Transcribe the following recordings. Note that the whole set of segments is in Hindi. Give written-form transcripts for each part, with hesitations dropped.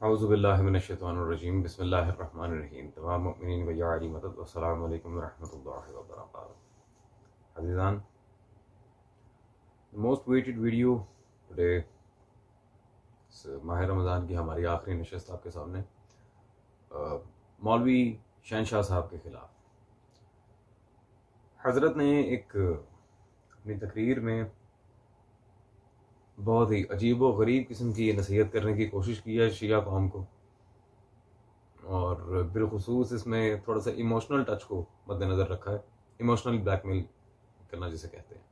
औज़ुबिल्लाहि मिनश्शैतानिर्रजीम बिस्मिल्लाहिर्रहमानिर्रहीम। तमाम मुमिनीन व या अली मदद वस्सलामु अलैकुम व रहमतुल्लाहि व बरकातुहू। अज़ीज़ान, मोस्ट वेटेड वीडियो टुडे, माह रमज़ान की हमारी आखिरी नशस्त आपके सामने, मौलवी शहनशाह साहब के ख़िलाफ़। हज़रत ने एक अपनी तकरीर में बहुत ही अजीब व गरीब किस्म की नसीहत करने की कोशिश की है शिया कौम को, और बिलखुसूस इसमें थोड़ा सा इमोशनल टच को मद्देनज़र रखा है। इमोशनल ब्लैकमेल करना जिसे कहते हैं।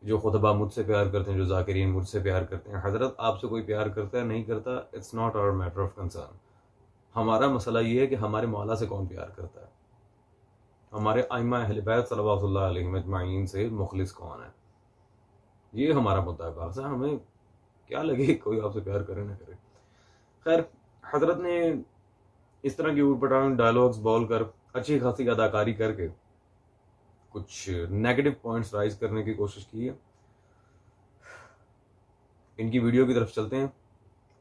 जो खुतबा मुझसे प्यार करते हैं, जो ज़ाकिरीन मुझसे प्यार करते हैं, हज़रत आपसे कोई प्यार करता है नहीं करता, it's not our matter of concern. हमारा मसला ये है कि हमारे मौला से कौन प्यार करता है, हमारे आइम्मा अहले बैत सल्लल्लाहु अलैहि अजमाइन से मुखलिस कौन है, ये हमारा मुद्दा है। बात हमें क्या लगे कोई आपसे प्यार करे ना करे। खैर, हज़रत ने इस तरह की ऊटपटांग डायलॉग्स बोल कर, अच्छी खासी अदाकारी करके कुछ नेगेटिव पॉइंट्स राइज करने की कोशिश की है। इनकी वीडियो की तरफ चलते हैं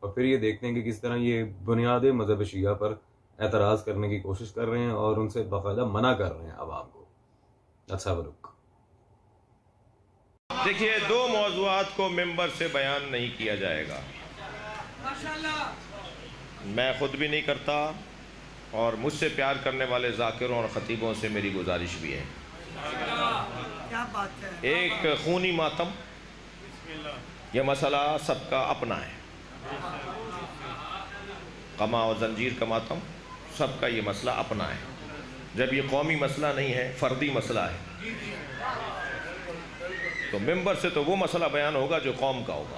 और फिर ये देखते हैं कि किस तरह ये बुनियादी मजहब शिया पर एतराज़ करने की कोशिश कर रहे हैं और उनसे बाकायदा मना कर रहे हैं आवाम को। अच्छा लुक देखिए, दो मौज़ूआत को मिंबर से बयान नहीं किया जाएगा। मैं खुद भी नहीं करता और मुझसे प्यार करने वाले ज़ाकिरों और ख़तीबों से मेरी गुजारिश भी है। क्या बात है। एक खूनी मातम, यह मसला सबका अपना है। कमा और जंजीर का मातम, सबका ये मसला अपना है। जब ये कौमी मसला नहीं है, फ़र्दी मसला है, तो मिंबर से तो वो मसला बयान होगा जो कौम का होगा।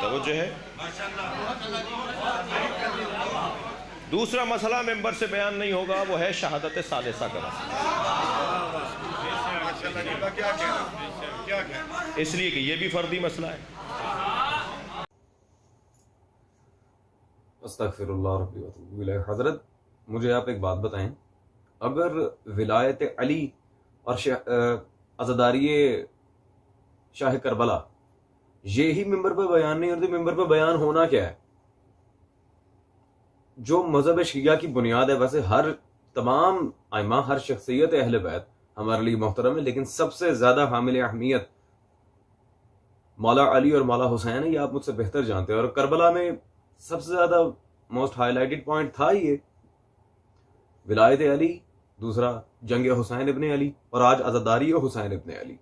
तो वो जो है, दूसरा मसला मिंबर से बयान नहीं होगा, वो है शहादत सालिसा का मसला। इसलिए कि ये भी फर्दी मसला है। अस्तगफिरुल्लाह रब्बी व अतूबु इलैह। हज़रत, मुझे आप एक बात बताएं, अगर विलायत अली और अज़दारी शाह करबला ये ही मिंबर पर बयान नहीं होते, मिंबर पर बयान होना क्या है? जो मजहब शिया की बुनियाद है, वैसे हर तमाम आइमा, हर शख्सियत अहले बैत हमारे लिए मोहतरम है, लेकिन सबसे ज्यादा हामिल अहमियत मौला अली और मौला हुसैन है। ये आप मुझसे बेहतर जानते हैं। और करबला में सबसे ज्यादा मोस्ट हाईलाइटेड पॉइंट था ये विलायत अली, दूसरा जंग हुसैन इब्ने अली, और आज अज़दारी हुसैन इब्ने अली।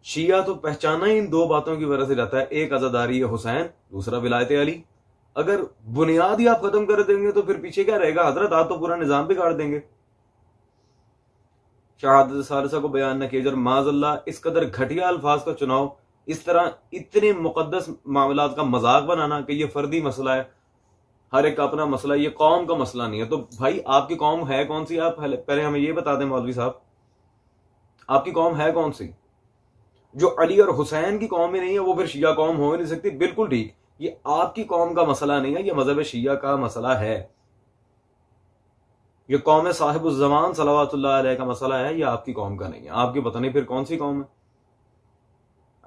शिया तो पहचाना ही इन दो बातों की वजह से जाता है, एक अज़दारी हुसैन, दूसरा विलायत अली। अगर बुनियाद ही आप खत्म कर देंगे तो फिर पीछे क्या रहेगा? हजरत, आप तो पूरा निजाम बिगाड़ देंगे। शहादत सालिसा को बयान न किया जाए, माज़अल्लाह इस कदर घटिया अल्फाज का चुनाव, इस तरह इतने मुकद्दस मामलात का मजाक बनाना कि ये फर्दी मसला है, हर एक का अपना मसला, ये कौम का मसला नहीं है। तो भाई, आपकी कौम है कौन सी? आप पहले हमें ये बता दें मौलवी साहब, आपकी कौम है कौन सी? जो अली और हुसैन की कौम में नहीं है वो फिर शिया कौम हो ही नहीं सकती। बिल्कुल ठीक, ये आपकी कौम का मसला नहीं है, ये मजहब शिया का मसला है। ये कौम साहिबुज़्ज़मान सल्लल्लाहु अलैहि का मसला है, ये आपकी कौम का नहीं है। आपकी पता नहीं फिर कौन सी कौम है।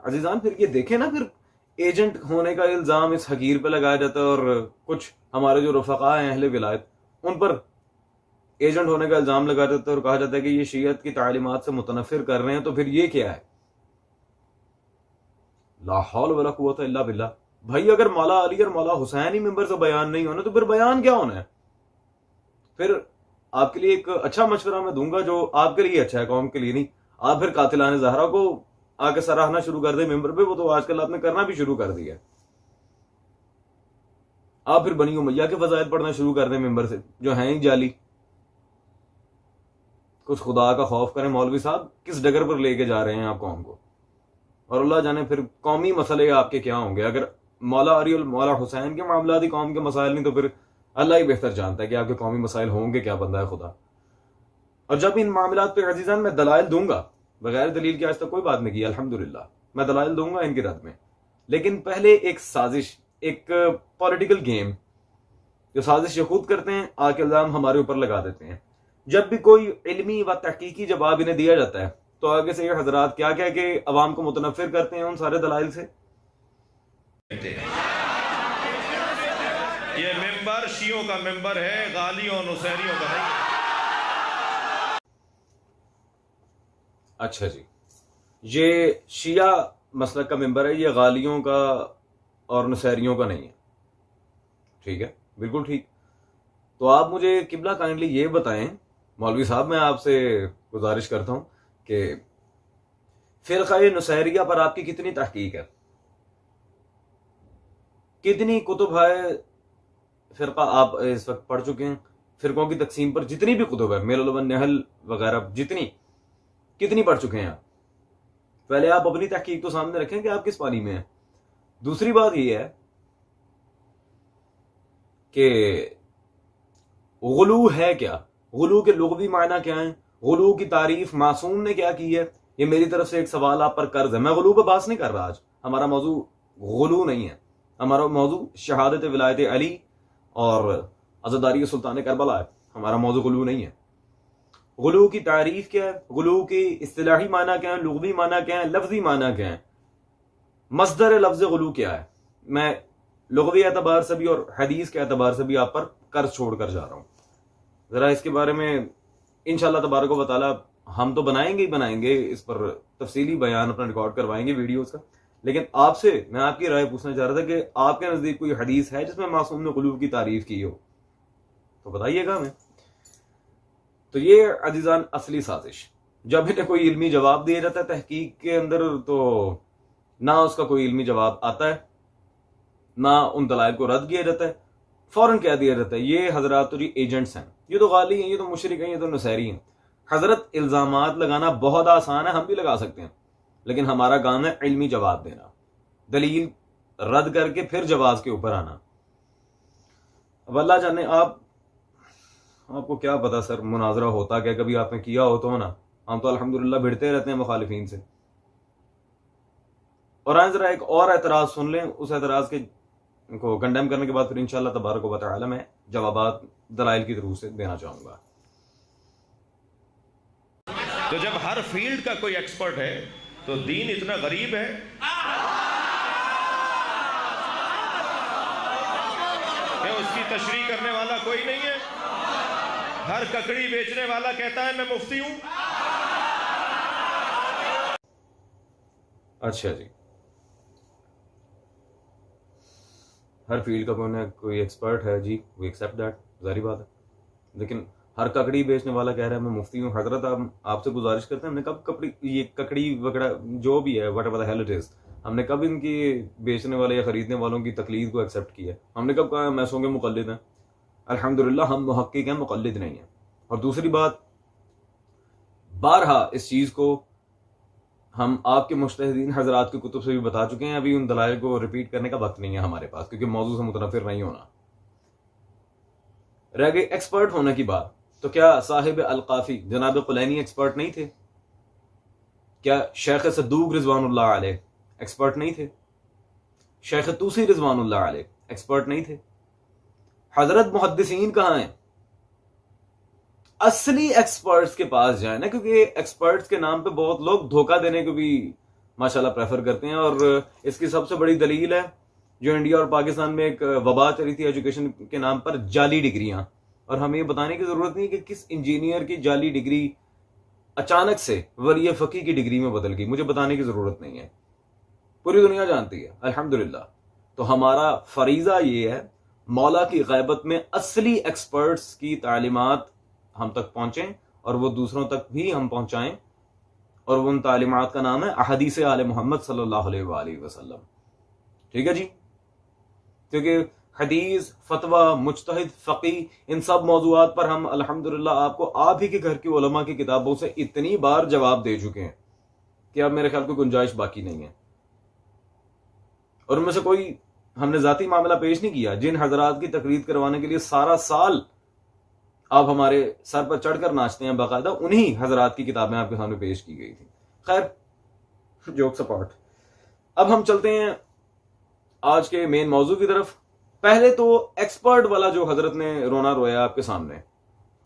अजीजान, फिर ये देखें ना, फिर एजेंट होने का इल्जाम इस हकीर पे लगाया जाता है, और कुछ हमारे जो रफ़क़ा हैं अहले विलायत, उन पर एजेंट होने का इल्जाम लगाया जाता है और कहा जाता है कि ये शियत की तालीमात से मुतनफ़िर कर रहे हैं। तो फिर ये क्या है? ला हौल वला कुव्वता इल्ला बिल्लाह। भाई, अगर मौला अली और मौला हुसैन ही मिंबर से बयान नहीं होना, तो फिर बयान क्या होना है? फिर आपके लिए एक अच्छा मशवरा मैं दूंगा जो आपके लिए अच्छा है, कौम के लिए नहीं। आप फिर कातिलाने ज़हरा को आके सराहना शुरू कर दे मिंबर पे, वो तो आजकल आपने करना भी शुरू कर दिया। आप फिर बनी उमैया के फजाइल पढ़ना शुरू कर दें मिंबर से, जो हैं ही जाली। कुछ खुदा का खौफ करें मौलवी साहब, किस डगर पर लेके जा रहे हैं आप कौम को? और अल्लाह जाने फिर कौमी मसले आपके क्या होंगे। अगर मौला अली और मौला हुसैन के मामला कौम के मसाइल नहीं, तो फिर अल्लाह ही बेहतर जानता है कि आपके कौमी मसाइल होंगे क्या, बंदा है खुदा। और जब इन मामलात पे अजीजान मैं दलाइल दूंगा, बगैर दलील के आज तक कोई बात नहीं की अल्हम्दुलिल्लाह, मैं दलाइल दूंगा इनके रद्द में। लेकिन पहले एक साजिश, एक पॉलिटिकल गेम, जो साजिश ये खुद करते हैं, आके इल्जाम हमारे ऊपर लगा देते हैं। जब भी कोई इल्मी व तहकीकी जवाब इन्हें दिया जाता है, तो आगे से ये हजरात क्या क्या कि अवाम को मुतनफिर करते हैं उन सारे दलाइल से। ये मेंबर शियों का मेंबर है, गालियों और नुसैरियों का नहीं। अच्छा जी, ये शिया मसलक का मेंबर है, ये गालियों का और नुसैरियों का नहीं है। ठीक है, बिल्कुल ठीक। तो आप मुझे किबला काइंडली ये बताएं मौलवी साहब, मैं आपसे गुजारिश करता हूं कि फिरका नुसैरिया पर आपकी कितनी तहकीक है, कितनी कुतुब है फिरका आप इस वक्त पढ़ चुके हैं, फिरकों की तकसीम पर जितनी भी कुतुब है, मिलल व नहल वगैरह जितनी, कितनी पढ़ चुके हैं आप? पहले आप अपनी तहकीक तो सामने रखें कि आप किस पानी में हैं। दूसरी बात यह है कि गुलू है क्या, गुलू के लुग़वी मायना क्या है, गुलू की तारीफ मासूम ने क्या की है, ये मेरी तरफ से एक सवाल आप पर कर्ज है। मैं गुलू पर बात नहीं कर रहा, आज हमारा मौजू गुलू नहीं है, हमारा मौजू शहादत विलायत अली और अज़दारी सुल्तान करबला है, हमारा मौजू गुलू नहीं है। गुलू की तारीफ क्या है, गुलू की इस्तिलाही माना क्या है, लुग़वी माना क्या है, लफ्जी माना क्या है, मस्दर लफ्ज गुलू क्या है। मैं लुग़वी एतबार से भी और हदीस के एतबार से भी आप पर कर्ज छोड़कर जा रहा हूं। जरा इसके बारे में इंशाअल्लाह तबारक व तआला हम तो बनाएंगे ही बनाएंगे, इस पर तफसीली बयान अपना रिकॉर्ड करवाएंगे वीडियोस का। लेकिन आपसे मैं आपकी राय पूछना चाह रहा था कि आपके नजदीक कोई हदीस है जिसमें मासूम ने गुलू की तारीफ की हो, तो बताइएगा हमें। तो ये अजीजान असली साजिश, जब इन्हें कोई इल्मी जवाब दिया जाता है तहकीक के अंदर, तो ना उसका कोई इल्मी जवाब आता है, ना उन दलाइल को रद्द किया जाता है, फौरन कह दिया जाता है ये हजरात तो जी एजेंट्स हैं, ये तो गाली हैं, ये तो मुशरिक हैं, ये तो नसैरी हैं। हजरत इल्जामात लगाना बहुत आसान है, हम भी लगा सकते हैं, लेकिन हमारा काम है इल्मी जवाब देना, दलील रद्द करके फिर जवाब के ऊपर आना। अब अल्लाह जाने आपको क्या पता सर मुनाजरा होता क्या, कभी आपने किया हो तो ना, हम तो अल्हम्दुलिल्लाह भिड़ते रहते हैं मुखालिफिन से। और आज जरा एक और एतराज सुन लें, उस एतराज के को कंडेम करने के बाद फिर इंशाअल्लाह तबारक व तआला मैं जवाबात दलाइल की तरफ से देना चाहूंगा। तो जब हर फील्ड का कोई एक्सपर्ट है तो दीन इतना गरीब है कि उसकी तशरीह करने वाला कोई नहीं है। हर ककड़ी बेचने वाला कहता है मैं मुफ्ती हूं। अच्छा जी, हर फील्ड का कोई एक्सपर्ट है जी, वी एक्सेप्ट दैट, जारी बात है। लेकिन हर ककड़ी बेचने वाला कह रहा है मैं मुफ्ती हूँ। हजरत आपसे गुजारिश करते हैं, हमने कब ये ककड़ी वगैरह जो भी है whatever the hell it is, हमने कब इनकी बेचने वाले या खरीदने वालों की तकलीद को एक्सेप्ट किया? हमने कब कहा मैसों के मुकल्लिद हैं? अल्हम्दुलिल्लाह हम मुहक्किक हैं, मुकल्लिद नहीं है। और दूसरी बात, बारहा इस चीज को हम आपके मुज्तहिदीन हजरात की कुतुब से भी बता चुके हैं, अभी उन दलाइल को रिपीट करने का वक्त नहीं है हमारे पास, क्योंकि मौजू से मुतनफिर नहीं होना। रह गई एक्सपर्ट होने की बात, तो क्या साहिब अलकाफी जनाब कुलैनी एक्सपर्ट नहीं थे? क्या शेख सद्दूक रिजवानुल्लाह अलैह एक्सपर्ट नहीं थे? शेख तूसी रिजवानुल्लाह अलैह एक्सपर्ट नहीं थे? हजरत मुहद्दिसीन कहाँ हैं? असली एक्सपर्ट्स के पास जाए ना, क्योंकि एक्सपर्ट्स के नाम पे बहुत लोग धोखा देने को भी माशाल्लाह प्रेफर करते हैं। और इसकी सबसे बड़ी दलील है जो इंडिया और पाकिस्तान में एक वबा चली थी एजुकेशन के नाम पर, जाली डिग्रियां। और हमें ये बताने की जरूरत नहीं कि किस इंजीनियर की जाली डिग्री अचानक से वली फकी की डिग्री में बदल गई, मुझे बताने की जरूरत नहीं है, पूरी दुनिया जानती है अल्हम्दुलिल्लाह। तो हमारा फरीजा ये है मौला की गैबत में असली एक्सपर्ट्स की तालीमात हम तक पहुंचें और वो दूसरों तक भी हम पहुंचाएं, और वो उन तालीमात का नाम है अहदीस आले मोहम्मद सल्लल्लाहु अलैहि वसल्लम। ठीक है जी, क्योंकि हदीस, फतवा, मुज्तहिद, फकी, इन सब मौजूआत पर हम अल्हम्दुलिल्लाह आपको आप ही के घर की उलमा की किताबों से इतनी बार जवाब दे चुके हैं कि अब मेरे ख्याल कोई गुंजाइश बाकी नहीं है। और उनमें से कोई हमने जाती मामला पेश नहीं किया। जिन हजरात की तकरीर करवाने के लिए सारा साल आप हमारे सर पर चढ़कर नाचते हैं, बाकायदा उन्हीं हजरात की किताबें आपके सामने पेश की गई थी। खैर, जोक्स अपार्ट, अब हम चलते हैं आज के मेन मौजू की तरफ। पहले तो एक्सपर्ट वाला जो हजरत ने रोना रोया आपके सामने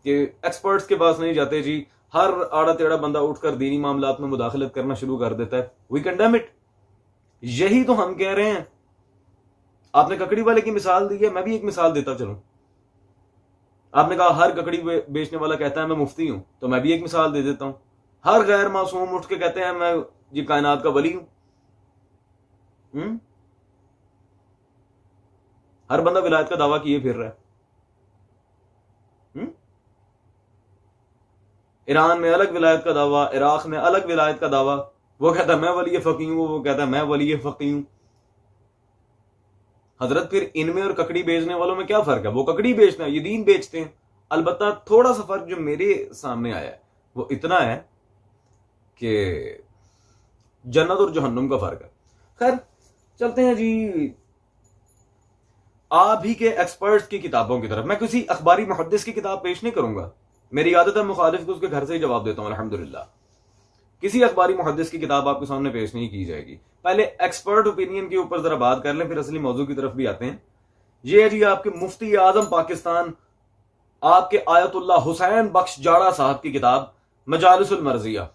कि एक्सपर्ट्स के पास नहीं जाते जी, हर आड़ा टेढ़ा बंदा उठकर दीनी मामलात में मुदाखलत करना शुरू कर देता है, वी कंडेम इट। यही तो हम कह रहे हैं। आपने ककड़ी वाले की मिसाल दी है, मैं भी एक मिसाल देता चलूं। आपने कहा हर ककड़ी बेचने वाला कहता है मैं मुफ्ती हूं, तो मैं भी एक मिसाल दे देता हूं। हर गैर मासूम उठ के कहते हैं मैं ये कायनात का वली हूं। हर बंदा विलायत का दावा किए फिर रहा है। ईरान में अलग विलायत का दावा, इराक में अलग विलायत का दावा। वो कहता है मैं वली फकीह हूं, वो कहता है मैं वली फकीह हूं। हजरत फिर इनमें और ककड़ी बेचने वालों में क्या फर्क है? वो ककड़ी बेचना है, ये दीन बेचते हैं। अलबत्ता थोड़ा सा फर्क जो मेरे सामने आया है वो इतना है कि जन्नत और जहन्नुम का फर्क है। खैर चलते हैं जी आप ही के एक्सपर्ट्स की किताबों की तरफ। मैं किसी अखबारी मुहद्दिस की किताब पेश नहीं करूंगा, मेरी आदत है मुखालिफ को उसके घर से ही जवाब देता हूं अल्हम्दुलिल्लाह। किसी अखबारी मुहद्दिस की किताब आपके सामने पेश नहीं की जाएगी। पहले एक्सपर्ट ओपिनियन के ऊपर जरा बात कर लें, फिर असली मौजू की तरफ भी आते हैं। ये है जी आपके मुफ्ती आजम पाकिस्तान आपके आयतुल्लाह हुसैन बख्श जाड़ा साहब की किताब मजालिसुल मर्जिया,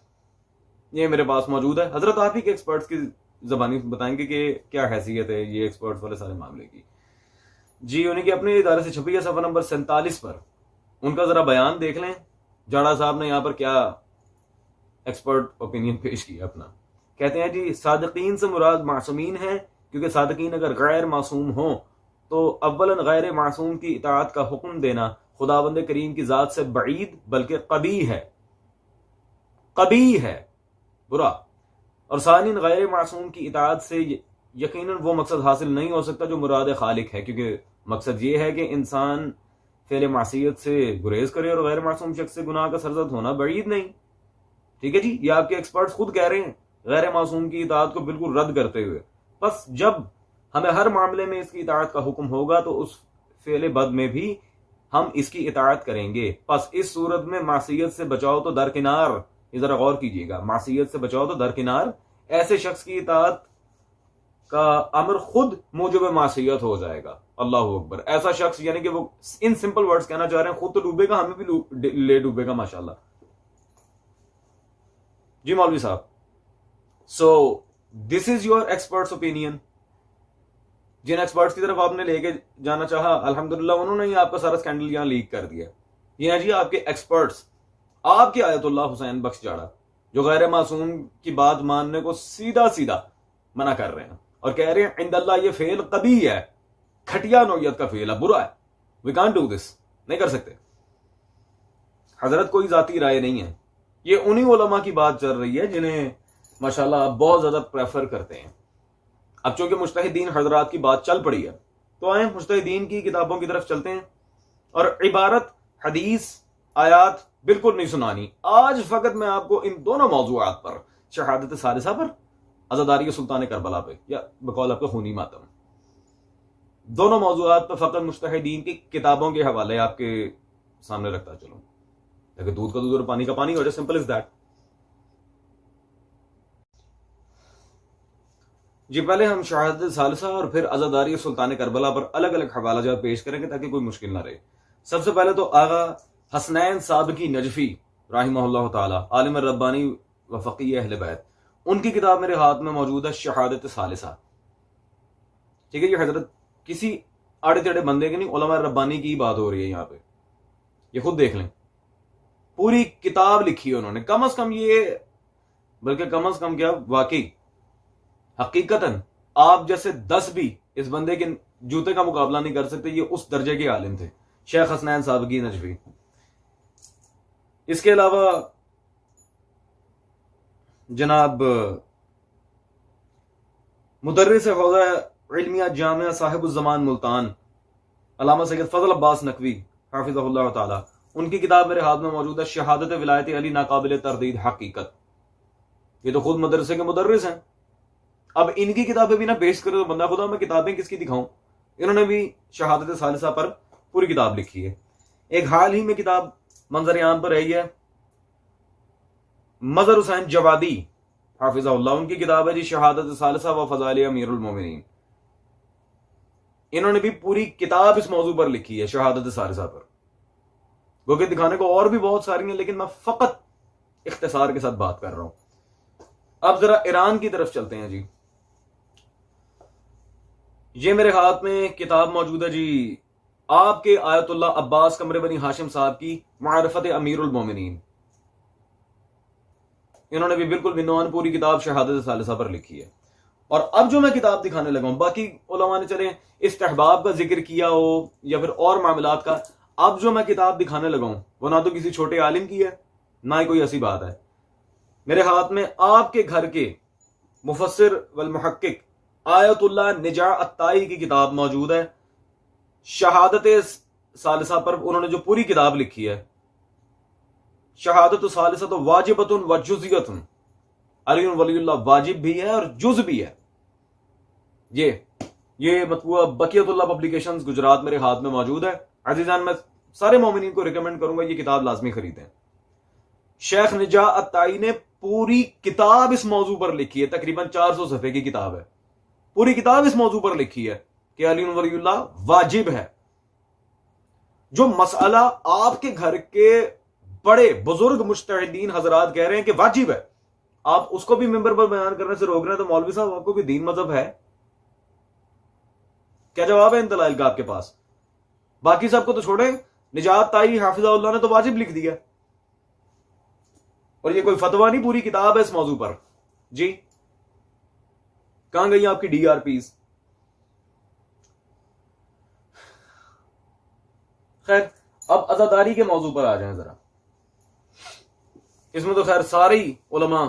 ये मेरे पास मौजूद है। हजरत आप ही के एक्सपर्ट्स की जबानी बताएंगे कि क्या हैसियत है ये एक्सपर्ट्स वाले सारे मामले की। जी उन्हीं के अपने इदारे से छपी है, सफा नंबर 47 पर। उनका जरा बयान देख लें, जाड़ा साहब ने यहां पर क्या एक्सपर्ट ओपिनियन पेश किया अपना। कहते हैं जी सादिकीन से मुराद मासूमीन है, क्योंकि सादिकीन अगर गैर मासूम हो तो अव्वलन गैर मासूम की इताअत का हुक्म देना खुदावंद करीम की जात से बईद बल्कि कबीह है, कबीह है, बुरा। और सानिन गैर मासूम की इताअत से यकीनन वो मकसद हासिल नहीं हो सकता जो मुराद खालिक है, क्योंकि मकसद ये है कि इंसान फेल मासियत से गुरेज करे और गैर मासूम शख्स से गुनाह का सरजद होना बईद नहीं। ठीक है जी, ये आपके एक्सपर्ट्स खुद कह रहे हैं गैर मासूम की इताअत को बिल्कुल रद्द करते हुए। बस जब हमें हर मामले में इसकी इताअत का हुक्म होगा तो उस फेल बद में भी हम इसकी इताअत करेंगे। बस इस सूरत में मासियत से बचाओ तो दरकिनार, ये जरा गौर कीजिएगा, मासियत से बचाओ तो दरकिनार। ऐसे शख्स की इताअत का अमर खुद मूजब मासियत हो जाएगा। अल्लाह अकबर। ऐसा शख्स यानी कि वो इन सिंपल वर्ड्स कहना चाह रहे हैं खुद तो डूबेगा, हमें भी ले डूबेगा माशाल्लाह। जी मौलवी साहब, so this is your experts opinion. जिन एक्सपर्ट्स की तरफ आपने लेके जाना चाहा अल्हम्दुलिल्लाह उन्होंने ही आपका सारा स्कैंडल यहां लीक कर दिया। ये है जी आपके एक्सपर्ट्स, आपके आयतुल्लाह हुसैन बख्श जाड़ा, जो गैर मासूम की बात मानने को सीधा सीधा मना कर रहे हैं और कह रहे हैं इंदल्लाह ये फेल कभी है, घटिया नौयत का फेल है, बुरा है, वी कांट डू दिस, नहीं कर सकते। हजरत कोई जाती राय नहीं है, ये उन्हीं उलमा की बात चल रही है जिन्हें माशाल्लाह आप बहुत ज्यादा प्रेफर करते हैं। अब चूंकि मुज्तहिदीन हजरात की बात चल पड़ी है तो आए मुज्तहिदीन की किताबों की तरफ चलते हैं। और इबारत हदीस आयात बिल्कुल नहीं सुनानी आज, फकत मैं आपको इन दोनों मौजूआत पर, शहादत सालिसा पर, अज़ादारी सुल्तान करबला पे, या बकौल आपका खूनी मातम, दोनों मौजूआत पर फकत मुज्तहिदीन की किताबों के हवाले आपके सामने रखता चलूं ताकि दूध का दूध और पानी का पानी हो जाए, सिंपल इज दैट। जी पहले हम शहादत सालिसा और फिर अज़ादारी सुल्तान करबला पर अलग अलग हवाला जात पेश करेंगे ताकि कोई मुश्किल ना रहे। सबसे पहले तो आगा हसनैन साबकी नजफी राहिमहुल्लाह ताला, आलिम रब्बानी व फ़क़ीह अहले बैत, उनकी किताब मेरे हाथ में मौजूद है शहादत सालिसा। ठीक है, ये हजरत किसी आड़े टेढ़े बंदे के नहीं, उलमा रब्बानी की बात हो रही है यहाँ पे, ये खुद देख लें। पूरी किताब लिखी है उन्होंने, कम अज कम ये, बल्कि कम अज कम क्या वाकई हकीकतन आप जैसे 10 भी इस बंदे के जूते का मुकाबला नहीं कर सकते। ये उस दर्जे के आलिम थे शेख हसनैन साबकी नजफी। इसके अलावा जनाब मुदर्रिस हौज़ा इल्मिया जामिया साहिबुल ज़मान मुल्तान अल्लामा सैयद फजल अब्बास नकवी हाफिज़हुल्लाह ताला, उनकी किताब मेरे हाथ में मौजूद है शहादत विलायत अली नाकाबिल तरदीद हकीकत। ये तो खुद मदरसे के मुदर्रिस हैं। अब इनकी किताबें भी ना पेश करे तो बंदा खुदा मैं किताबें किसकी दिखाऊं। इन्होंने भी शहादत सालिसा पर पूरी किताब लिखी है। एक हाल ही में किताब मंजर आम पर आई है, मजहर हुसैन जवादी हाफिज़हुल्लाह, उनकी किताब है जी शहादत सालिसा व फ़ज़ाइल अमीरुल मोमिनीन। इन्होंने भी पूरी किताब इस मौजू पर लिखी है शहादत सालिसा पर। क्योंकि दिखाने को और भी बहुत सारी हैं, लेकिन मैं फकत इख्तिसार के साथ बात कर रहा हूं। अब जरा ईरान की तरफ चलते हैं जी। ये मेरे हाथ में किताब मौजूद है जी, आपके आयतुल्लाह अब्बास कमरे बनी हाशिम साहब की मारिफत अमीरुल मोमिनीन। इन्होंने भी बिल्कुल विनवान पूरी किताब शहादत सालिसा पर लिखी है। और अब जो मैं किताब दिखाने लगा हूं, बाकी उलमा ने चले इस्तेहबाब का जिक्र किया हो या फिर और मामलात का, अब जो मैं किताब दिखाने लगा हूं वो ना तो किसी छोटे आलिम की है, ना ही कोई ऐसी बात है। मेरे हाथ में आपके घर के मुफस्सिर वल मुहक्किक आयतुल्लाह निजा अत्ताई की किताब मौजूद है। शहादत सालिसा पर उन्होंने जो पूरी किताब लिखी है, शहादत सालिसा तो वाजिबतुन व जुज़ियतुन, अली वलीउल्लाह वाजिब भी है और जुज भी है। ये मतबूआ बकियतुल्लाह पब्लिकेशंस गुजरात मेरे हाथ में मौजूद है। अजीजान, मैं सारे मोमिनीन को रिकमेंड करूंगा ये किताब लाजमी खरीदें। शेख निजा अत्ताई ने पूरी किताब इस मौजू पर लिखी है, तकरीबन 400 सफ़े की किताब है। पूरी किताब इस मौजू पर लिखी है कि अली वलीउल्लाह वाजिब है। जो मसला आपके घर के बड़े बुजुर्ग मुज्तहिदीन हजरात कह रहे हैं कि वाजिब है, आप उसको भी मिंबर पर बयान करने से रोक रहे हैं, तो मौलवी साहब आपको भी दीन मजहब है? क्या जवाब है इन दलाइल का आपके पास? बाकी सबको तो छोड़े, निजात ताई हाफिज़ाहुल्लाह ने तो वाजिब लिख दिया, और ये कोई फतवा नहीं, पूरी किताब है इस मौजू पर जी। कहां गई आपकी DRPs? खैर, अब अज़ादारी के मौजू पर आ जाएं जरा। इसमें तो खैर सारे ही उलमा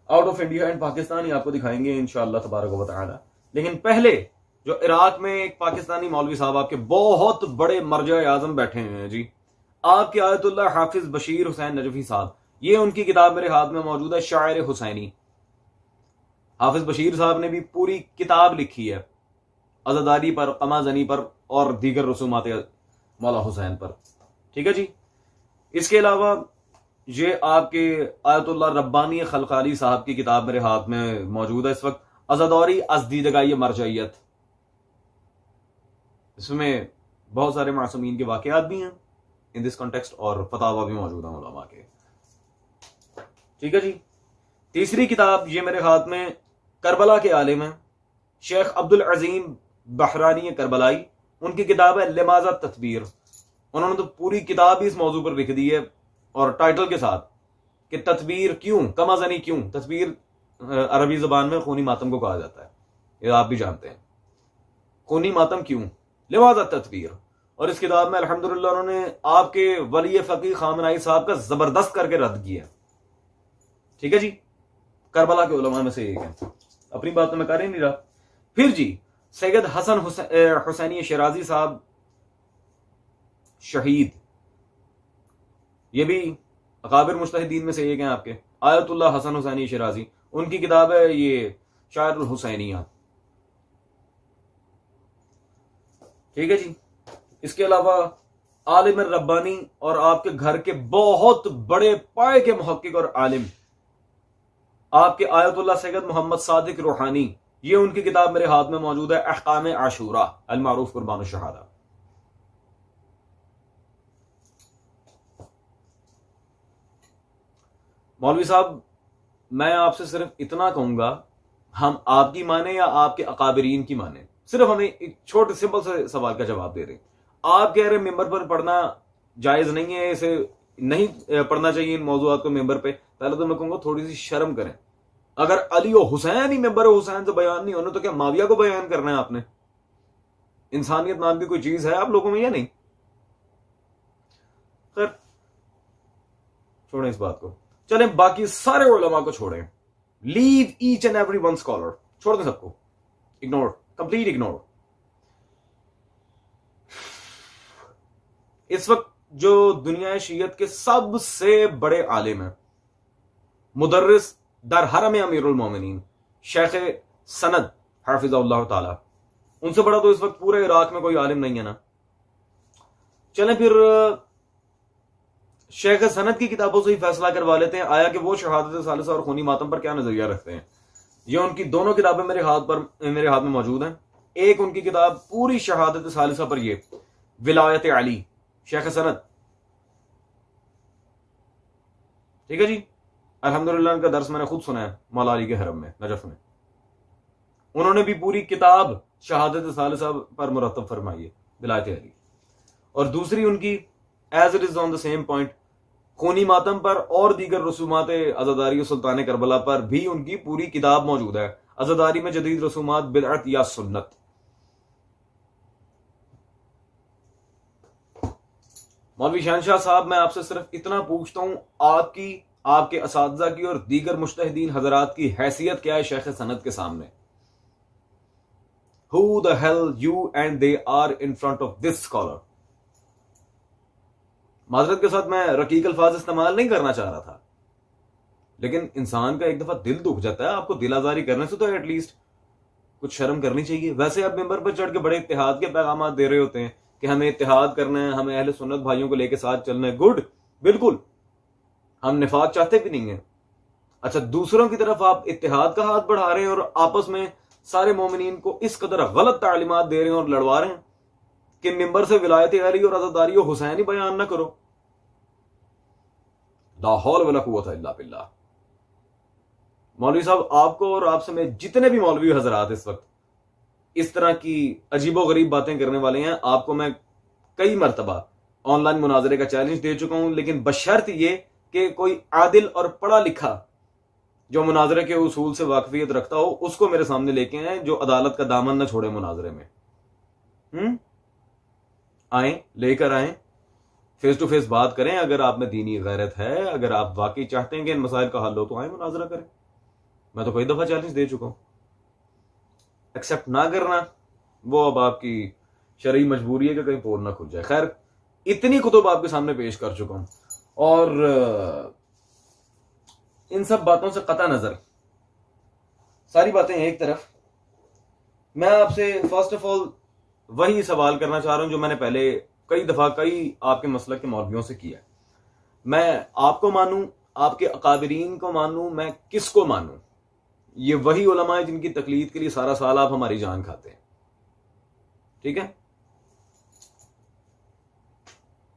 out of India and Pakistan ही आपको दिखाएंगे इंशाअल्लाह तबारक व तआला। लेकिन पहले जो इराक में एक पाकिस्तानी मौलवी साहब आपके बहुत बड़े मर्जा आजम बैठे हुए हैं जी, आपके आयतुल्लाह हाफिज बशीर हुसैन नजफी साहब, ये उनकी किताब मेरे हाथ में मौजूद है, शायर हुसैनी। हाफिज बशीर साहब ने भी पूरी किताब लिखी है अज़ादारी पर, कमाजनी पर और दीगर रसूमात मौला हुसैन पर। ठीक है जी। इसके अलावा ये आपके आयतुल्लाह रब्बानी खलकाली साहब की किताब मेरे हाथ में मौजूद है इस वक्त, अज़ादारी अज़दीदगाई मरजइयत। इसमें बहुत सारे मासूमीन के वाक़यात भी हैं इन दिस कॉन्टेक्स्ट और फतावा भी मौजूद है उलमा के। ठीक है जी। तीसरी किताब ये मेरे हाथ में करबला के आलिम हैं शेख अब्दुल अजीम बहरानी करबलाई, उनकी किताब है लिमाज़ा तत्बीर। उन्होंने तो पूरी किताब ही इस मौजू पर लिख दी है और टाइटल के साथ कि तत्बीर क्यों, कमाजनी क्यों। तत्बीर अरबी ज़बान में खूनी मातम को कहा जाता है, ये आप भी जानते हैं। खूनी मातम क्यों, लिमाज़ा तत्बीर। और इस किताब में अल्हम्दुलिल्लाह उन्होंने आपके वली फ़कीह खामनाई साहब का जबरदस्त करके रद्द किया। ठीक है जी। करबला के उलमा में से एक है। अपनी बात तो मैं कर ही नहीं रहा। फिर जी सैयद हसन हुसैनी शिराजी साहब शहीद, ये भी अकाबिर मुज्तहिदीन में से एक हैं आपके, आयतुल्लाह हसन हुसैनी शिराजी। उनकी किताब है ये शायरुल हुसैनिया। ठीक है जी। इसके अलावा आलिम रब्बानी और आपके घर के बहुत बड़े पाए के मुहक्किक और आलिम आपके आयतुल्लाह सैयद मोहम्मद सादिक रूहानी, ये उनकी किताब मेरे हाथ में मौजूद है, अहकाम आशूरा अल मारूफ कुर्बान शहादा। मौलवी साहब, मैं आपसे सिर्फ इतना कहूंगा, हम आपकी माने या आपके अकाबरीन की माने, सिर्फ हमें एक छोटे सिंपल से सवाल का जवाब दे दें। आप कह रहे मेंबर पर पढ़ना जायज नहीं है, इसे नहीं पढ़ना चाहिए इन मौजूआत को मेंबर पे। पहले तो मैं कहूंगा थोड़ी सी शर्म करें। अगर अली और हुसैन ही मेंबर हुसैन से बयान नहीं होने, तो क्या माविया को बयान करना है आपने? इंसानियत नाम की कोई चीज है आप लोगों में या नहीं? खैर छोड़ें इस बात को, चलें बाकी सारे उलमा को छोड़ें। Leave each and every one scholar, छोड़ दें सबको, इग्नोर, कंप्लीट इग्नोर। इस वक्त जो दुनिया शियत के सबसे बड़े आलिम हैं, मुदर्रिस दर हरम अमीरुल मोमिनीन शेख सनद हाफिज़हुल्लाह ताला, उनसे बड़ा तो इस वक्त पूरे इराक में कोई आलिम नहीं है ना। चलें फिर शेख सनद की किताबों से ही फैसला करवा लेते हैं, आया कि वो शहादत सालिसा और खूनी मातम पर क्या नजरिया रखते हैं। ये उनकी दोनों किताबें मेरे हाथ में मौजूद हैं। एक उनकी किताब पूरी शहादत सालिसा पर, ये विलायत अली शेख सनद, ठीक है जी। अल्हम्दुलिल्लाह उनका दर्स मैंने खुद सुना है मौला अली के हरम में नजफ में। उन्होंने भी पूरी किताब शहादत साले साहब पर मुरतब फरमाई है बिलायत अली। और दूसरी उनकी as it is on the same point खूनी मातम पर और दीगर रसूमात अज़ादारी सुल्तान करबला पर भी उनकी पूरी किताब मौजूद है। अज़ादारी में जदीद रसूमात बिदअत या सुन्नत। मौलवी शहनशाह साहब, मैं आपसे सिर्फ इतना पूछता हूं, आपकी, आपके असातिज़ा की और दीगर मुज्तहिदीन हजरात की हैसियत क्या है शेख सनद के सामने? Who the hell you and they are in front of this scholar? माजरत के साथ मैं रकीक अल्फाज इस्तेमाल नहीं करना चाह रहा था, लेकिन इंसान का एक दफा दिल दुख जाता है। आपको दिल आजारी करने से तो एटलीस्ट कुछ शर्म करनी चाहिए। वैसे आप मिंबर पर चढ़ के बड़े इत्तेहाद के पैगाम दे रहे होते हैं कि हमें इत्तेहाद करना है, हमें अहले सुन्नत भाइयों को लेकर साथ चलना है। गुड, बिल्कुल, हम निफाक चाहते भी नहीं है। अच्छा, दूसरों की तरफ आप इत्तेहाद का हाथ बढ़ा रहे हैं और आपस में सारे मोमिनीन को इस कदर गलत तालीमात दे रहे हैं और लड़वा रहे हैं कि मिंबर से विलायत अली और अज़ादारी और हुसैनी बयान ना करो। ला हौल वला कुव्वता इल्ला बिल्लाह। मौलवी साहब, आपको और आपसे में जितने भी मौलवी हजरात इस वक्त इस तरह की अजीबो गरीब बातें करने वाले हैं, आपको मैं कई मरतबा ऑनलाइन मुनाजरे का चैलेंज दे चुका हूं, लेकिन बशर्त ये कि कोई आदिल और पढ़ा लिखा जो मुनाजरे के उसूल से वाकफियत रखता हो उसको मेरे सामने लेके आए, जो अदालत का दामन न छोड़े मुनाजरे में। आए, लेकर आए, फेस टू फेस बात करें। अगर आप में दीनी गैरत है, अगर आप वाकई चाहते हैं कि इन मसाइल का हल हो, तो आए मुनाजरा करें। मैं तो कई दफा चैलेंज दे चुका हूं। एक्सेप्ट ना करना वो अब आपकी शरई मजबूरी है कि कहीं पोल ना खुल जाए। खैर, इतनी कुतुब आपके सामने पेश कर चुका हूं और इन सब बातों से कता नजर, सारी बातें एक तरफ, मैं आपसे फर्स्ट ऑफ ऑल वही सवाल करना चाह रहा हूं जो मैंने पहले कई दफा कई आपके मसलक के मौलवियों से किया। मैं आपको मानूं, आपके अकाबिरीन को मानूं, मैं किसको मानूं? ये वही उलमा है जिनकी तकलीद के लिए सारा साल आप हमारी जान खाते हैं। ठीक है,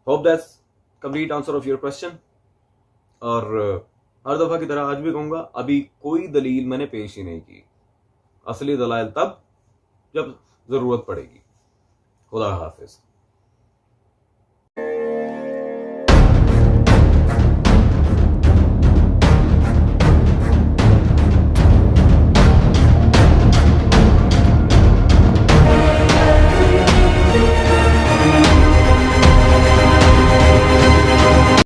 hope that's complete answer of your question. और हर दफा की तरह आज भी कहूंगा, अभी कोई दलील मैंने पेश ही नहीं की। असली दलाइल तब जब जरूरत पड़ेगी। खुदा हाफिज।